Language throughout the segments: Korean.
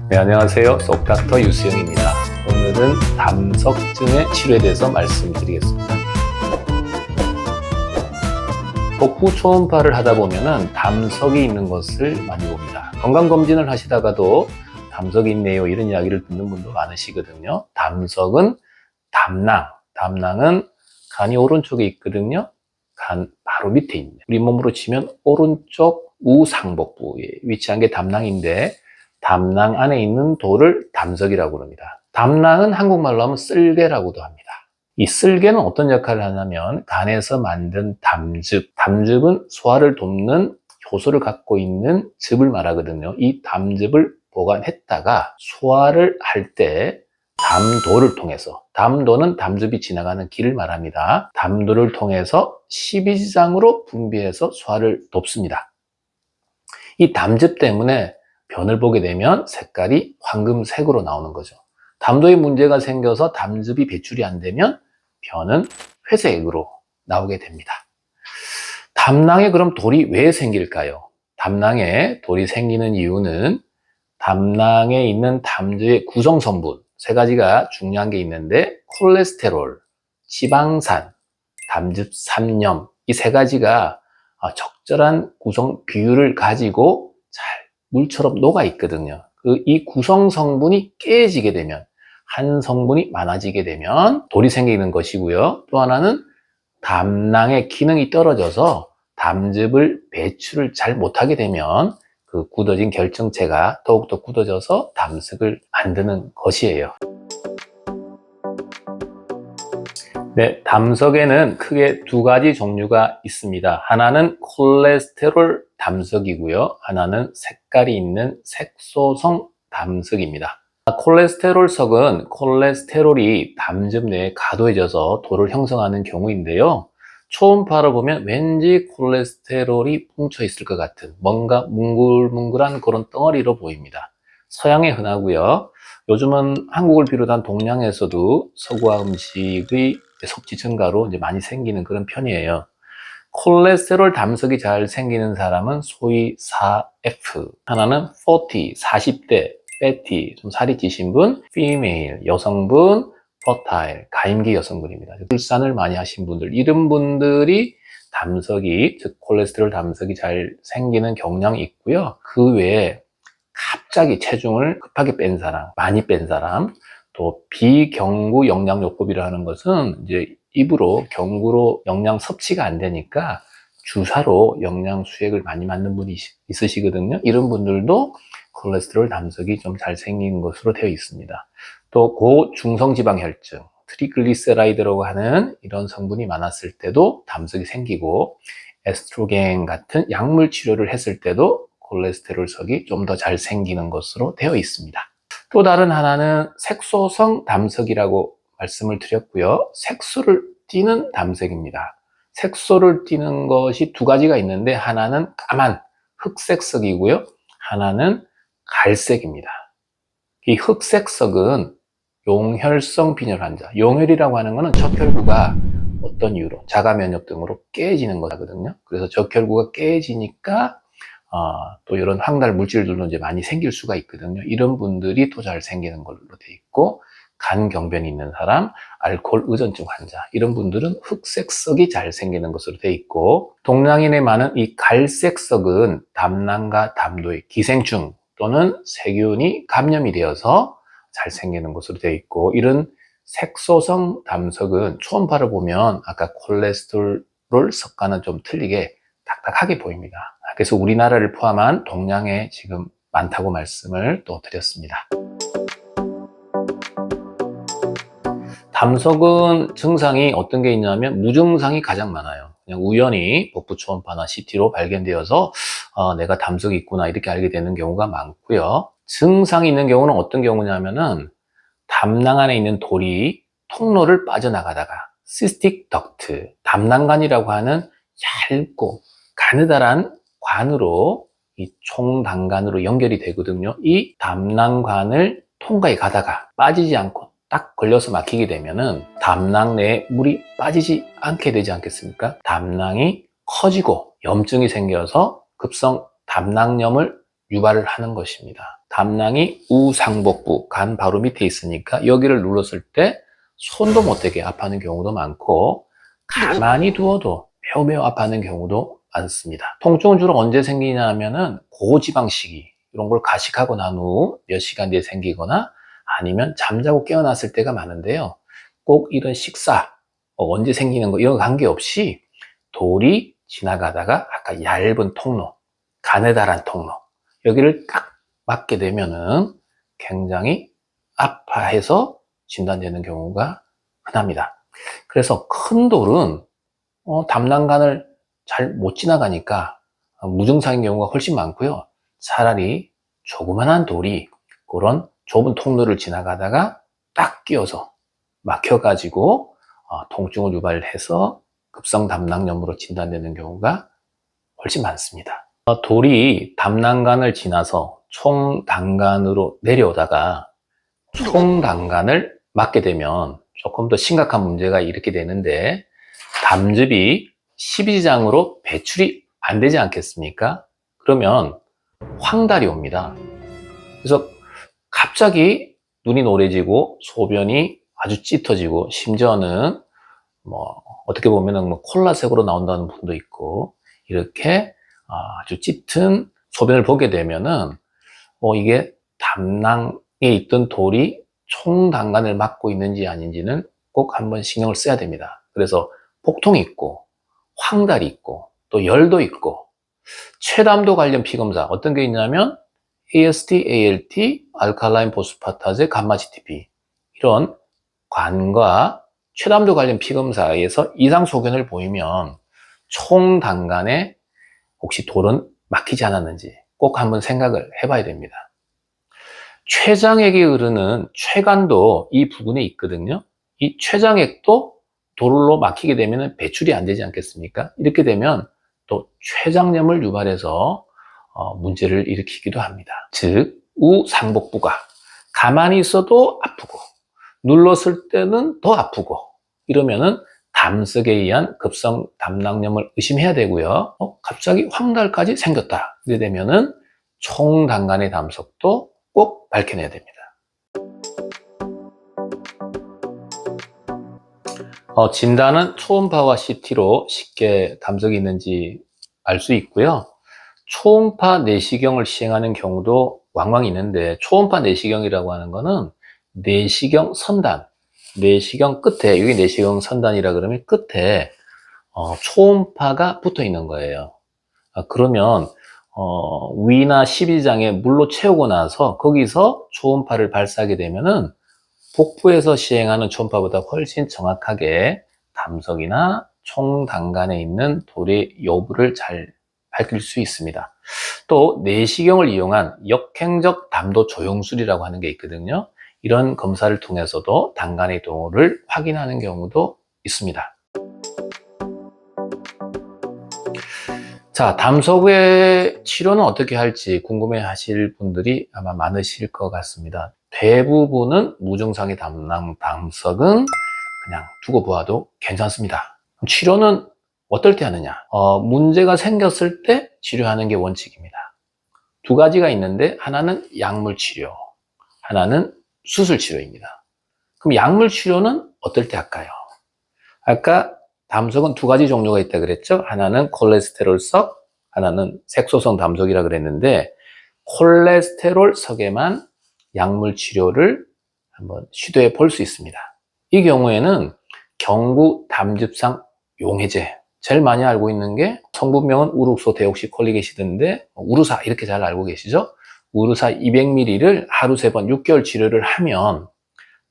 네, 안녕하세요. 속닥터 유수영입니다. 오늘은 담석증의 치료에 대해서 말씀드리겠습니다. 복부 초음파를 하다 보면은 담석이 있는 것을 많이 봅니다. 건강검진을 하시다가도 담석이 있네요, 이런 이야기를 듣는 분도 많으시거든요. 담석은 담낭은 간이 오른쪽에 있거든요. 간 바로 밑에 있는, 우리 몸으로 치면 오른쪽 우상복부에 위치한 게 담낭인데, 담낭 안에 있는 돌을 담석이라고 합니다. 담낭은 한국말로 하면 쓸개라고도 합니다. 이 쓸개는 어떤 역할을 하냐면 간에서 만든 담즙은 소화를 돕는 효소를 갖고 있는 즙을 말하거든요. 이 담즙을 보관했다가 소화를 할 때 담도를 통해서, 담도는 담즙이 지나가는 길을 말합니다. 담도를 통해서 십이지장으로 분비해서 소화를 돕습니다. 이 담즙 때문에 변을 보게 되면 색깔이 황금색으로 나오는 거죠. 담도에 문제가 생겨서 담즙이 배출이 안 되면 변은 회색으로 나오게 됩니다. 담낭에 그럼 돌이 왜 생길까요? 담낭에 돌이 생기는 이유는 담낭에 있는 담즙의 구성 성분 세 가지가 중요한 게 있는데, 콜레스테롤, 지방산, 담즙 삼염, 이 세 가지가 적절한 구성 비율을 가지고 잘 물처럼 녹아 있거든요. 이 구성 성분이 깨지게 되면, 한 성분이 많아지게 되면 돌이 생기는 것이고요. 또 하나는 담낭의 기능이 떨어져서 담즙을 배출을 잘 못하게 되면 그 굳어진 결정체가 더욱더 굳어져서 담석을 만드는 것이에요. 네, 담석에는 크게 두 가지 종류가 있습니다. 하나는 콜레스테롤 담석이고요. 하나는 색깔이 있는 색소성 담석입니다. 콜레스테롤석은 콜레스테롤이 담즙 내에 가둬져서 돌을 형성하는 경우인데요. 초음파로 보면 왠지 콜레스테롤이 뭉쳐 있을 것 같은, 뭔가 뭉글뭉글한 그런 덩어리로 보입니다. 서양에 흔하고요. 요즘은 한국을 비롯한 동양에서도 서구화 음식의 섭취 증가로 이제 많이 생기는 그런 편이에요. 콜레스테롤 담석이 잘 생기는 사람은 소위 4F, 하나는 40, 40대, fatty, 좀 살이 찌신 분, female, 여성분, fertile, 가임기 여성분입니다. 출산을 많이 하신 분들, 이런 분들이 담석이, 즉 콜레스테롤 담석이 잘 생기는 경향이 있고요. 그 외에 갑자기 체중을 급하게 뺀 사람, 많이 뺀 사람, 또 비경구 영양요법이라 하는 것은 이제 입으로, 경구로 영양 섭취가 안 되니까 주사로 영양 수액을 많이 맞는 분이 있으시거든요. 이런 분들도 콜레스테롤 담석이 좀 잘 생긴 것으로 되어 있습니다. 또 고중성지방혈증, 트리글리세라이드라고 하는 이런 성분이 많았을 때도 담석이 생기고, 에스트로겐 같은 약물 치료를 했을 때도 콜레스테롤석이 좀 더 잘 생기는 것으로 되어 있습니다. 또 다른 하나는 색소성 담석이라고 말씀을 드렸고요. 색소를 띠는 담석입니다. 색소를 띠는 것이 두 가지가 있는데, 하나는 까만 흑색석이고요. 하나는 갈색입니다. 이 흑색석은 용혈성 빈혈 환자, 용혈이라고 하는 것은 적혈구가 어떤 이유로, 자가 면역 등으로 깨지는 거거든요. 그래서 적혈구가 깨지니까 또 이런 황달 물질들도 이제 많이 생길 수가 있거든요. 이런 분들이 또 잘 생기는 걸로 돼 있고, 간경변이 있는 사람, 알코올 의존증 환자, 이런 분들은 흑색석이 잘 생기는 것으로 돼 있고, 동양인에 많은 이 갈색석은 담낭과 담도의 기생충 또는 세균이 감염이 되어서 잘 생기는 것으로 되어 있고, 이런 색소성 담석은 초음파를 보면 아까 콜레스테롤 석과는 좀 틀리게 딱딱하게 보입니다. 그래서 우리나라를 포함한 동양에 지금 많다고 말씀을 또 드렸습니다. 담석은 증상이 어떤 게 있냐면 무증상이 가장 많아요. 그냥 우연히 복부 초음파나 CT로 발견되어서 내가 담석이 있구나 이렇게 알게 되는 경우가 많고요. 증상이 있는 경우는 어떤 경우냐면은 담낭 안에 있는 돌이 통로를 빠져나가다가 시스틱 덕트, 담낭관이라고 하는 얇고 가느다란 관으로, 이 총담관으로 연결이 되거든요. 이 담낭관을 통과해 가다가 빠지지 않고 딱 걸려서 막히게 되면은 담낭 내에 물이 빠지지 않게 되지 않겠습니까? 담낭이 커지고 염증이 생겨서 급성 담낭염을 유발을 하는 것입니다. 담낭이 우상복부, 간 바로 밑에 있으니까 여기를 눌렀을 때 손도 못 대게 아파하는 경우도 많고 가만히 두어도 매우 아파하는 경우도 많습니다. 통증은 주로 언제 생기냐 하면은 고지방식이 이런 걸 가식하고 난 후 몇 시간 뒤에 생기거나 아니면 잠자고 깨어났을 때가 많은데요. 꼭 이런 식사, 언제 생기는 거 이런 거 관계없이 돌이 지나가다가 아까 얇은 통로, 가느다란 통로 여기를 딱 맞게 되면은 굉장히 아파해서 진단되는 경우가 흔합니다. 그래서 큰 돌은 담낭간을 잘 못 지나가니까 무증상인 경우가 훨씬 많고요. 차라리 조그만한 돌이 그런 좁은 통로를 지나가다가 딱 끼어서 막혀가지고 통증을 유발해서 급성 담낭염으로 진단되는 경우가 훨씬 많습니다. 돌이 담낭간을 지나서 총담간으로 내려오다가 총담간을 맞게 되면 조금 더 심각한 문제가 이렇게 되는데 담즙이 십이지장으로 배출이 안 되지 않겠습니까? 그러면 황달이 옵니다. 그래서 갑자기 눈이 노래지고 소변이 아주 짙어지고 심지어는 어떻게 보면은 콜라색으로 나온다는 분도 있고 이렇게 아주 짙은 소변을 보게 되면은 이게 담낭에 있던 돌이 총담간을 막고 있는지 아닌지는 꼭 한번 신경을 써야 됩니다. 그래서 복통이 있고 황달이 있고 또 열도 있고 췌담도 관련 피검사 어떤 게 있냐면 AST, ALT, 알칼라인 포스파타제, 감마 GTP 이런 관과 췌담도 관련 피검사에서 이상 소견을 보이면 총담간에 혹시 돌은 막히지 않았는지 꼭 한번 생각을 해봐야 됩니다. 췌장액이 흐르는 췌간도 이 부근에 있거든요. 이 췌장액도 돌로 막히게 되면 배출이 안 되지 않겠습니까? 이렇게 되면 또 췌장염을 유발해서 문제를 일으키기도 합니다. 즉 우상복부가 가만히 있어도 아프고 눌렀을 때는 더 아프고 이러면은 담석에 의한 급성 담낭염을 의심해야 되고요. 갑자기 황달까지 생겼다. 이래 되면은 총담간의 담석도 꼭 밝혀내야 됩니다. 진단은 초음파와 CT로 쉽게 담석이 있는지 알 수 있고요. 초음파 내시경을 시행하는 경우도 왕왕 있는데 초음파 내시경이라고 하는 거는 내시경 선단, 내시경 끝에 여기 내시경 선단이라 그러면 끝에 초음파가 붙어 있는 거예요. 그러면 위나 십이지장에 물로 채우고 나서 거기서 초음파를 발사하게 되면은 복부에서 시행하는 초음파보다 훨씬 정확하게 담석이나 총담간에 있는 돌의 여부를 잘 밝힐 수 있습니다. 또 내시경을 이용한 역행적 담도 조형술이라고 하는 게 있거든요. 이런 검사를 통해서도 담간의 동호를 확인하는 경우도 있습니다. 자, 담석의 치료는 어떻게 할지 궁금해 하실 분들이 아마 많으실 것 같습니다. 대부분은 무증상의 담석은 그냥 두고 보아도 괜찮습니다. 치료는 어떨 때 하느냐? 문제가 생겼을 때 치료하는 게 원칙입니다. 두 가지가 있는데 하나는 약물 치료, 하나는 수술 치료입니다. 그럼 약물 치료는 어떨 때 할까요? 아까 담석은 두 가지 종류가 있다 그랬죠? 하나는 콜레스테롤석, 하나는 색소성 담석이라 그랬는데 콜레스테롤석에만 약물 치료를 한번 시도해 볼 수 있습니다. 이 경우에는 경구 담즙상 용해제, 제일 많이 알고 있는 게 성분명은 우룩소 데옥시콜리게시드인데 우루사 이렇게 잘 알고 계시죠? 우루사 200ml를 하루 3번 6개월 치료를 하면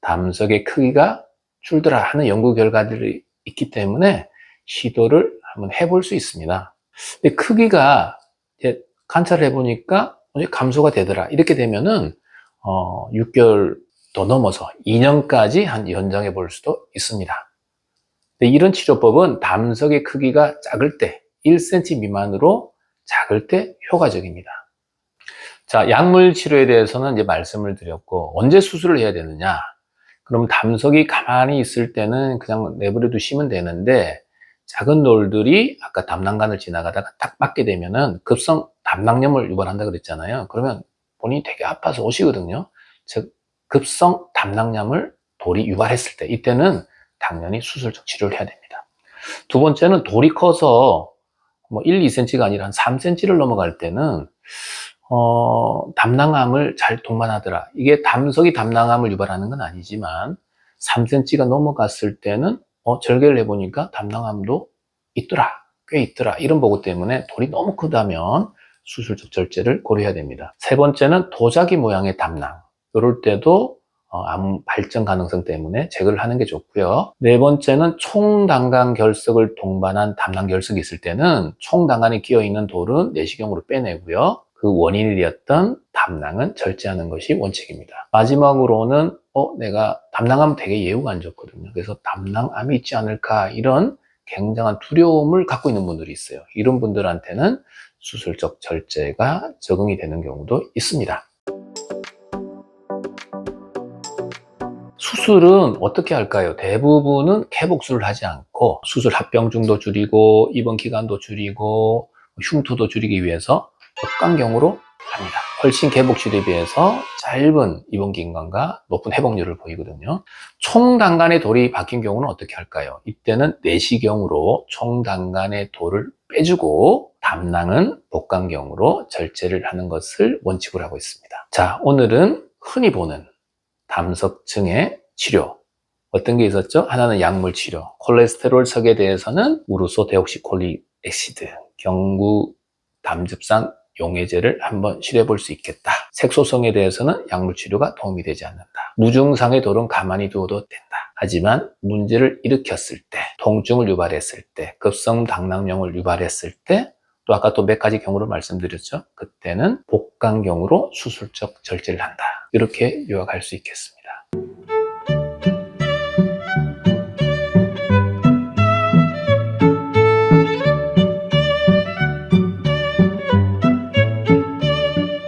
담석의 크기가 줄더라 하는 연구 결과들이 있기 때문에 시도를 한번 해볼 수 있습니다. 근데 크기가 이제 관찰을 해보니까 감소가 되더라 이렇게 되면은 6개월 더 넘어서 2년까지 한 연장해 볼 수도 있습니다. 근데 이런 치료법은 담석의 크기가 작을 때 1cm 미만으로 작을 때 효과적입니다. 자, 약물 치료에 대해서는 이제 말씀을 드렸고 언제 수술을 해야 되느냐? 그럼 담석이 가만히 있을 때는 그냥 내버려 두시면 되는데 작은 돌들이 아까 담낭관을 지나가다가 딱 맞게 되면은 급성 담낭염을 유발한다 그랬잖아요. 그러면 본인이 되게 아파서 오시거든요. 즉 급성 담낭염을 돌이 유발했을 때 이때는 당연히 수술적 치료를 해야 됩니다. 두 번째는 돌이 커서 뭐 1, 2cm가 아니라 한 3cm를 넘어갈 때는 담낭암을 잘 동반하더라. 이게 담석이 담낭암을 유발하는 건 아니지만 3cm가 넘어갔을 때는 절개를 해보니까 담낭암도 있더라, 꽤 있더라, 이런 보고 때문에 돌이 너무 크다면 수술적 절제를 고려해야 됩니다. 세 번째는 도자기 모양의 담낭, 이럴 때도 암 발전 가능성 때문에 제거를 하는 게 좋고요. 네 번째는 총단간 결석을 동반한 담낭 결석이 있을 때는 총단간에 끼어있는 돌은 내시경으로 빼내고요. 그 원인이 되었던 담낭은 절제하는 것이 원칙입니다. 마지막으로는 내가 담낭암 되게 예후가 안 좋거든요. 그래서 담낭암이 있지 않을까 이런 굉장한 두려움을 갖고 있는 분들이 있어요. 이런 분들한테는 수술적 절제가 적용이 되는 경우도 있습니다. 수술은 어떻게 할까요? 대부분은 개복술을 하지 않고 수술 합병증도 줄이고 입원 기간도 줄이고 흉터도 줄이기 위해서 복강경으로 합니다. 훨씬 개복술에 비해서 짧은 입원 기간과 높은 회복률을 보이거든요. 총단간의 돌이 박힌 경우는 어떻게 할까요? 이때는 내시경으로 총단간의 돌을 빼주고 담낭은 복강경으로 절제를 하는 것을 원칙으로 하고 있습니다. 자, 오늘은 흔히 보는 담석증의 치료 어떤 게 있었죠? 하나는 약물 치료, 콜레스테롤 석에 대해서는 우르소 데옥시콜릭 액시드, 경구 담즙산 용해제를 한번 실해 볼 수 있겠다. 색소성에 대해서는 약물 치료가 도움이 되지 않는다. 무증상의 돌은 가만히 두어도 된다. 하지만 문제를 일으켰을 때, 통증을 유발했을 때, 급성 당낭염을 유발했을 때, 또 아까 또 몇 가지 경우를 말씀드렸죠. 그때는 복강경으로 수술적 절제를 한다. 이렇게 요약할 수 있겠습니다.